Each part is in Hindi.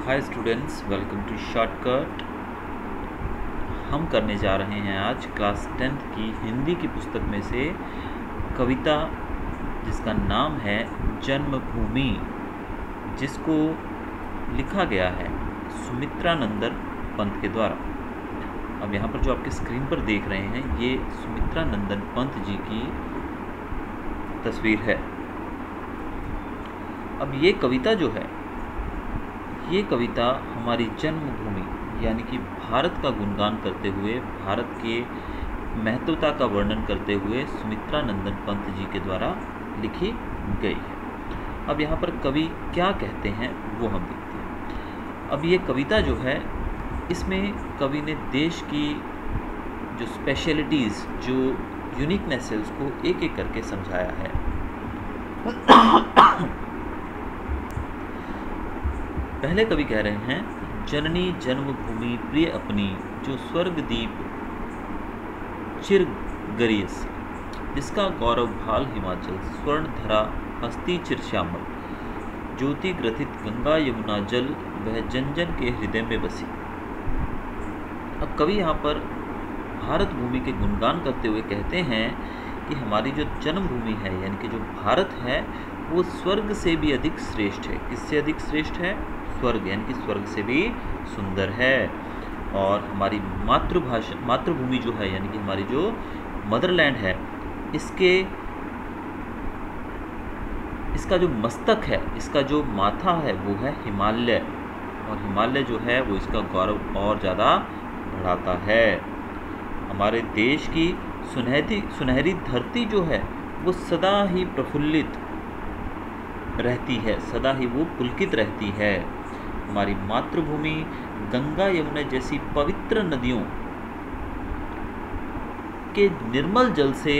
Hi students, welcome to Shortcut. हम करने जा रहे हैं आज क्लास 10th की हिंदी की पुस्तक में से कविता जिसका नाम है जन्मभूमि, जिसको लिखा गया है सुमित्रा नंदन पंत के द्वारा। अब यहाँ पर जो आपके स्क्रीन पर देख रहे हैं ये सुमित्रा नंदन पंत जी की तस्वीर है। अब ये कविता जो है, ये कविता हमारी जन्मभूमि यानी कि भारत का गुणगान करते हुए, भारत के महत्वता का वर्णन करते हुए सुमित्रा नंदन पंत जी के द्वारा लिखी गई है। अब यहाँ पर कवि क्या कहते हैं वो हम देखते हैं। अब ये कविता जो है, इसमें कवि ने देश की जो स्पेशलिटीज़, जो यूनिकनेस है, उसको एक एक करके समझाया है। पहले कवि कह रहे हैं, जननी जन्मभूमि प्रिय अपनी, जो स्वर्गदीप चिर गरियस, जिसका गौरव भाल हिमाचल, स्वर्ण धरा हस्ती चिर श्यामल, ज्योति ग्रथित गंगा यमुना जल, वह जन जन के हृदय में बसी। अब कवि यहाँ पर भारत भूमि के गुणगान करते हुए कहते हैं कि हमारी जो जन्मभूमि है यानी कि जो भारत है वो स्वर्ग से भी अधिक श्रेष्ठ है। किससे अधिक श्रेष्ठ है? स्वर्ग, यानी कि स्वर्ग से भी सुंदर है। और हमारी मातृभूमि जो है यानी कि हमारी जो मदरलैंड है, इसका जो मस्तक है, इसका जो माथा है वो है हिमालय, और हिमालय जो है वो इसका गौरव और ज़्यादा बढ़ाता है। हमारे देश की सुनहरी धरती जो है वो सदा ही प्रफुल्लित रहती है, सदा ही वो पुलकित रहती है। हमारी मातृभूमि गंगा यमुना जैसी पवित्र नदियों के निर्मल जल से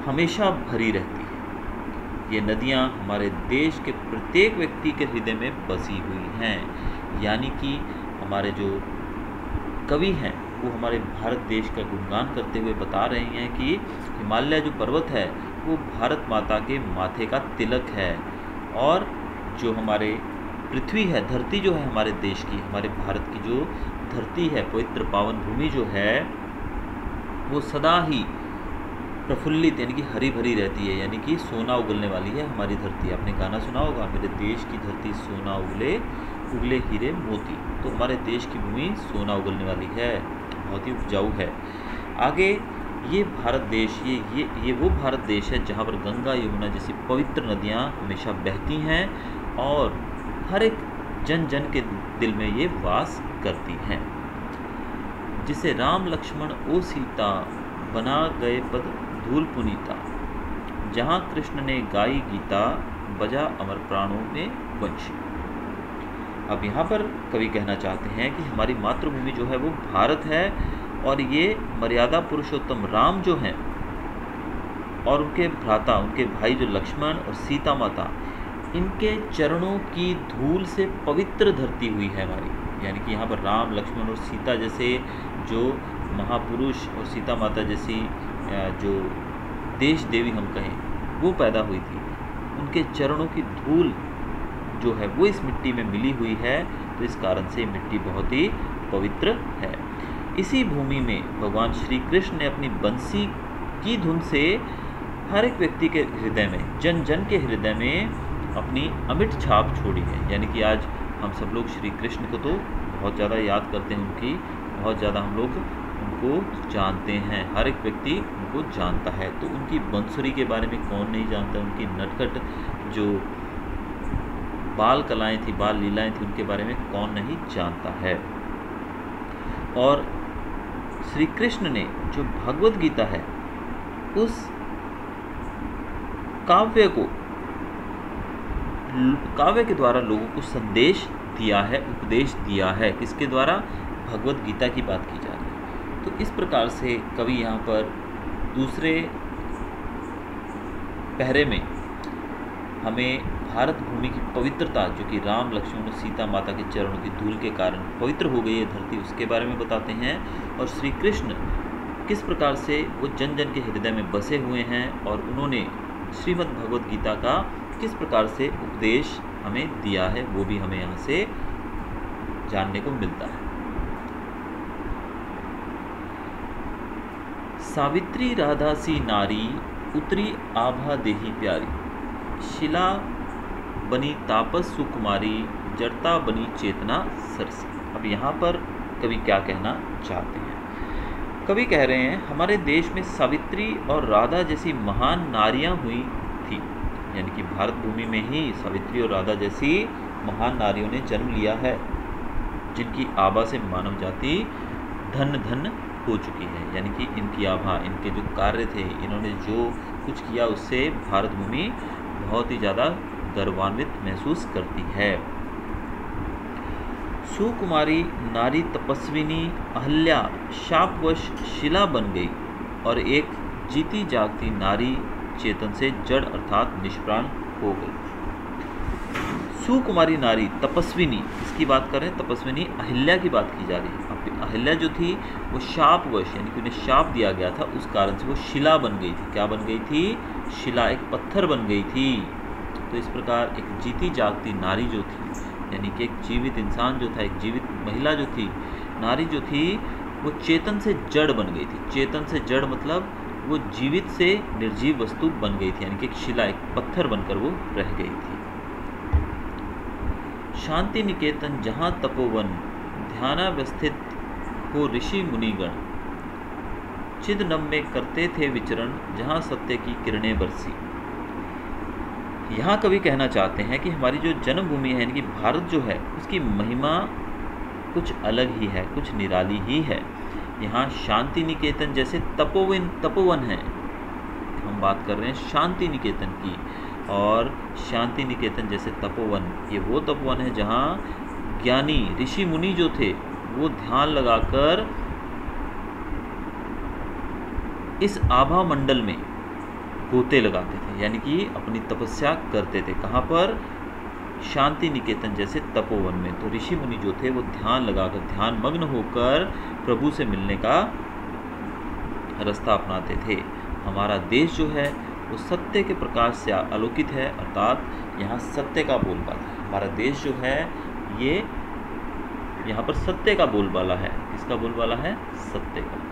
हमेशा भरी रहती है। ये नदियाँ हमारे देश के प्रत्येक व्यक्ति के हृदय में बसी हुई हैं। यानी कि हमारे जो कवि हैं वो हमारे भारत देश का गुणगान करते हुए बता रहे हैं कि हिमालय जो पर्वत है वो भारत माता के माथे का तिलक है, और जो हमारे पृथ्वी है, धरती जो है हमारे देश की, हमारे भारत की जो धरती है, पवित्र पावन भूमि जो है वो सदा ही प्रफुल्लित यानी कि हरी भरी रहती है, यानी कि सोना उगलने वाली है हमारी धरती। आपने गाना सुना होगा, मेरे देश की धरती सोना उगले उगले हीरे मोती। तो हमारे देश की भूमि सोना उगलने वाली है, बहुत ही उपजाऊ है। आगे ये भारत देश, ये वो भारत देश है जहाँ पर गंगा यमुना जैसी पवित्र नदियाँ हमेशा बहती हैं और हर एक जन जन के दिल में ये वास करती हैं। जिसे राम लक्ष्मण ओ सीता, बना गए पद धूल पुनीता, जहाँ कृष्ण ने गाई गीता, बजा अमर प्राणों में वंशी। अब यहाँ पर कवि कहना चाहते हैं कि हमारी मातृभूमि जो है वो भारत है, और ये मर्यादा पुरुषोत्तम राम जो हैं और उनके भ्राता, उनके भाई जो लक्ष्मण और सीता माता, इनके चरणों की धूल से पवित्र धरती हुई है हमारी। यानी कि यहाँ पर राम लक्ष्मण और सीता जैसे जो महापुरुष और सीता माता जैसी जो देश देवी हम कहें वो पैदा हुई थी, उनके चरणों की धूल जो है वो इस मिट्टी में मिली हुई है, तो इस कारण से मिट्टी बहुत ही पवित्र है। इसी भूमि में भगवान श्री कृष्ण ने अपनी बंसी की धुन से हर एक व्यक्ति के हृदय में, जन जन के हृदय में अपनी अमिट छाप छोड़ी है। यानी कि आज हम सब लोग श्री कृष्ण को तो बहुत ज़्यादा याद करते हैं, उनकी बहुत ज़्यादा हम लोग उनको जानते हैं, हर एक व्यक्ति उनको जानता है। तो उनकी बंसुरी के बारे में कौन नहीं जानता, उनकी नटखट जो बाल कलाएँ थी, बाल लीलाएँ थी, उनके बारे में कौन नहीं जानता है। और श्री कृष्ण ने जो भगवद गीता है उस काव्य के द्वारा लोगों को संदेश दिया है, उपदेश दिया है। किसके द्वारा? भगवद गीता की बात की जा रही है। तो इस प्रकार से कवि यहाँ पर दूसरे पहरे में हमें भारत भूमि की पवित्रता, जो कि राम लक्ष्मण और सीता माता के चरणों की धूल के कारण पवित्र हो गई है धरती, उसके बारे में बताते हैं। और श्री कृष्ण किस प्रकार से वो जन जन के हृदय में बसे हुए हैं और उन्होंने श्रीमद् भगवद गीता का किस प्रकार से उपदेश हमें दिया है, वो भी हमें यहाँ से जानने को मिलता है। सावित्री राधा सी नारी, उतरी आभा देही प्यारी, शिला बनी तापस सुकुमारी, जड़ता बनी चेतना सरसी। अब यहाँ पर कवि क्या कहना चाहते हैं? कवि कह रहे हैं हमारे देश में सावित्री और राधा जैसी महान नारियां हुई थी, यानी कि भारत भूमि में ही सावित्री और राधा जैसी महान नारियों ने जन्म लिया है, जिनकी आभा से मानव जाति धन धन हो चुकी है। यानी कि इनकी आभा, इनके जो कार्य थे, इन्होंने जो कुछ किया, उससे भारत भूमि बहुत ही ज़्यादा गर्वान्वित महसूस करती है। सुकुमारी नारी तपस्विनी अहल्या शापवश शिला बन गई, और एक जीती जागती नारी चेतन से जड़ अर्थात निष्प्राण हो गई। सुकुमारी नारी तपस्विनी, इसकी बात कर रहे हैं, तपस्विनी अहिल्या की बात की जा रही है। अब अहिल्या जो थी वो शापवश, यानी कि उन्हें शाप दिया गया था, उस कारण से वो शिला बन गई थी। क्या बन गई थी? शिला, एक पत्थर बन गई थी। तो इस प्रकार एक जीती जागती नारी जो थी, यानी कि एक जीवित इंसान जो था, एक जीवित महिला जो थी, नारी जो थी, वो चेतन से जड़ बन गई थी। चेतन से जड़ मतलब वो जीवित से निर्जीव वस्तु बन गई थी, यानी कि एक शिला, एक पत्थर बनकर वो रह गई थी। शांति निकेतन जहाँ तपोवन, ध्यानावस्थित हो ऋषि मुनिगण, चिदनम में करते थे विचरण, जहाँ सत्य की किरणें बरसी। यहाँ कवि कहना चाहते हैं कि हमारी जो जन्मभूमि है, यानी कि भारत जो है, उसकी महिमा कुछ अलग ही है, कुछ निराली ही है। यहाँ शांति निकेतन जैसे तपोवन है, हम बात कर रहे हैं शांति निकेतन की, और शांति निकेतन जैसे तपोवन, ये वो तपोवन है जहाँ ज्ञानी ऋषि मुनि जो थे वो ध्यान लगाकर इस आभा मंडल में गोते लगाते थे, यानी कि अपनी तपस्या करते थे। कहाँ पर? शांति निकेतन जैसे तपोवन में। तो ऋषि मुनि जो थे वो ध्यान लगाकर, ध्यान मग्न होकर प्रभु से मिलने का रास्ता अपनाते थे। हमारा देश जो है वो सत्य के प्रकाश से आलोकित है, अर्थात यहाँ सत्य का बोलबाला है। हमारा देश जो है ये यहाँ पर सत्य का बोलबाला है। किसका बोलबाला है? सत्य का।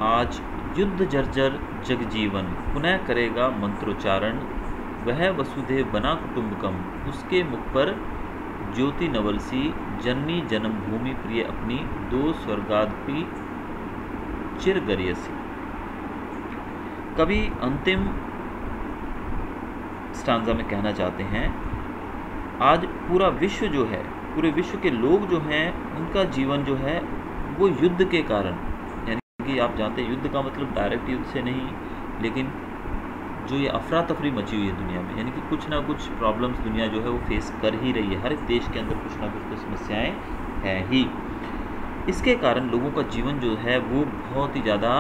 आज युद्ध जर्जर जगजीवन, पुनः करेगा मंत्रोच्चारण, वह वसुदेव बना कुटुंबकम, उसके मुख पर ज्योति नवलसी, जननी जन्मभूमि प्रिय अपनी, दो स्वर्गादपि चिरगरियसी। कवि अंतिम स्टांजा में कहना चाहते हैं आज पूरा विश्व जो है, पूरे विश्व के लोग जो हैं, उनका जीवन जो है वो युद्ध के कारण, यानी कि आप जानते हैं युद्ध का मतलब डायरेक्ट युद्ध से नहीं, लेकिन जो ये अफरा तफरी मची हुई है दुनिया में, यानी कि कुछ ना कुछ प्रॉब्लम्स दुनिया जो है वो फेस कर ही रही है। हर एक देश के अंदर कुछ ना कुछ तो समस्याएं हैं ही। इसके कारण लोगों का जीवन जो है वो बहुत ही ज़्यादा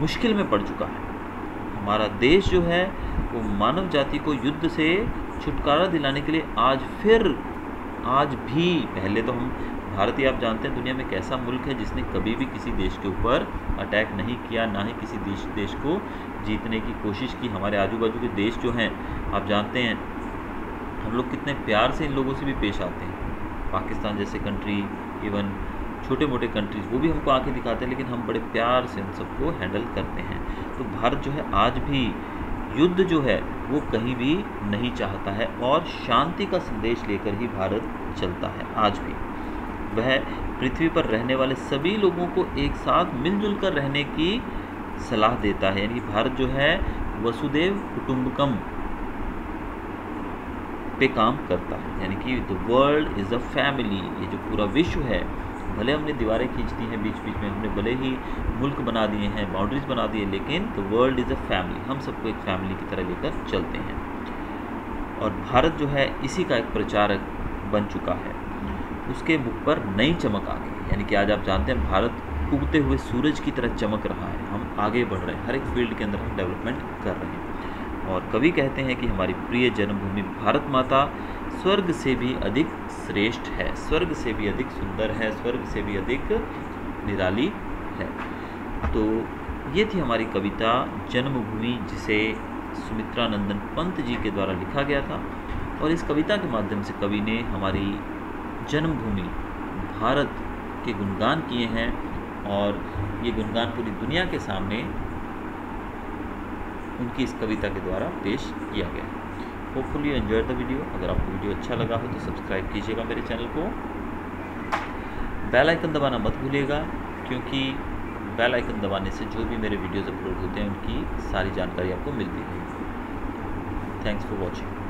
मुश्किल में पड़ चुका है। हमारा देश जो है वो मानव जाति को युद्ध से छुटकारा दिलाने के लिए आज भी, पहले तो हम भारतीय, आप जानते हैं दुनिया में कैसा मुल्क है जिसने कभी भी किसी देश के ऊपर अटैक नहीं किया, ना ही किसी देश को जीतने की कोशिश की। हमारे आजू बाजू के देश जो हैं, आप जानते हैं हम लोग कितने प्यार से इन लोगों से भी पेश आते हैं। पाकिस्तान जैसे कंट्री, इवन छोटे मोटे कंट्रीज, वो भी हमको आंखें दिखाते हैं, लेकिन हम बड़े प्यार से उन सबको हैंडल करते हैं। तो भारत जो है आज भी युद्ध जो है वो कहीं भी नहीं चाहता है, और शांति का संदेश लेकर ही भारत चलता है आज भी। वह पृथ्वी पर रहने वाले सभी लोगों को एक साथ मिलजुल कर रहने की सलाह देता है। यानी भारत जो है वसुदेव कुटुंबकम पे काम करता है, यानी कि the world is a family. ये जो पूरा विश्व है, भले हमने दीवारें खींच दी हैं बीच बीच में, हमने भले ही मुल्क बना दिए हैं, बाउंड्रीज बना दी है, लेकिन the world is a family. हम सबको एक फैमिली की तरह लेकर चलते हैं, और भारत जो है इसी का एक प्रचारक बन चुका है। उसके मुख पर नई चमक आ गई, यानी कि आज आप जानते हैं भारत उगते हुए सूरज की तरह चमक रहा है। हम आगे बढ़ रहे हैं, हर एक फील्ड के अंदर हम डेवलपमेंट कर रहे हैं। और कवि कहते हैं कि हमारी प्रिय जन्मभूमि भारत माता स्वर्ग से भी अधिक श्रेष्ठ है, स्वर्ग से भी अधिक सुंदर है, स्वर्ग से भी अधिक निराली है। तो ये थी हमारी कविता जन्मभूमि, जिसे सुमित्रा नंदन पंत जी के द्वारा लिखा गया था। और इस कविता के माध्यम से कवि ने हमारी जन्मभूमि भारत के गुणगान किए हैं, और ये गुणगान पूरी दुनिया के सामने उनकी इस कविता के द्वारा पेश किया गया। Hopefully you enjoy the video. अगर आपको वीडियो अच्छा लगा हो तो सब्सक्राइब कीजिएगा मेरे चैनल को, बेल आइकन दबाना मत भूलिएगा, क्योंकि बेल आइकन दबाने से जो भी मेरे वीडियोज़ अपलोड होते हैं उनकी सारी जानकारी आपको मिलती रहेगी। Thanks for watching.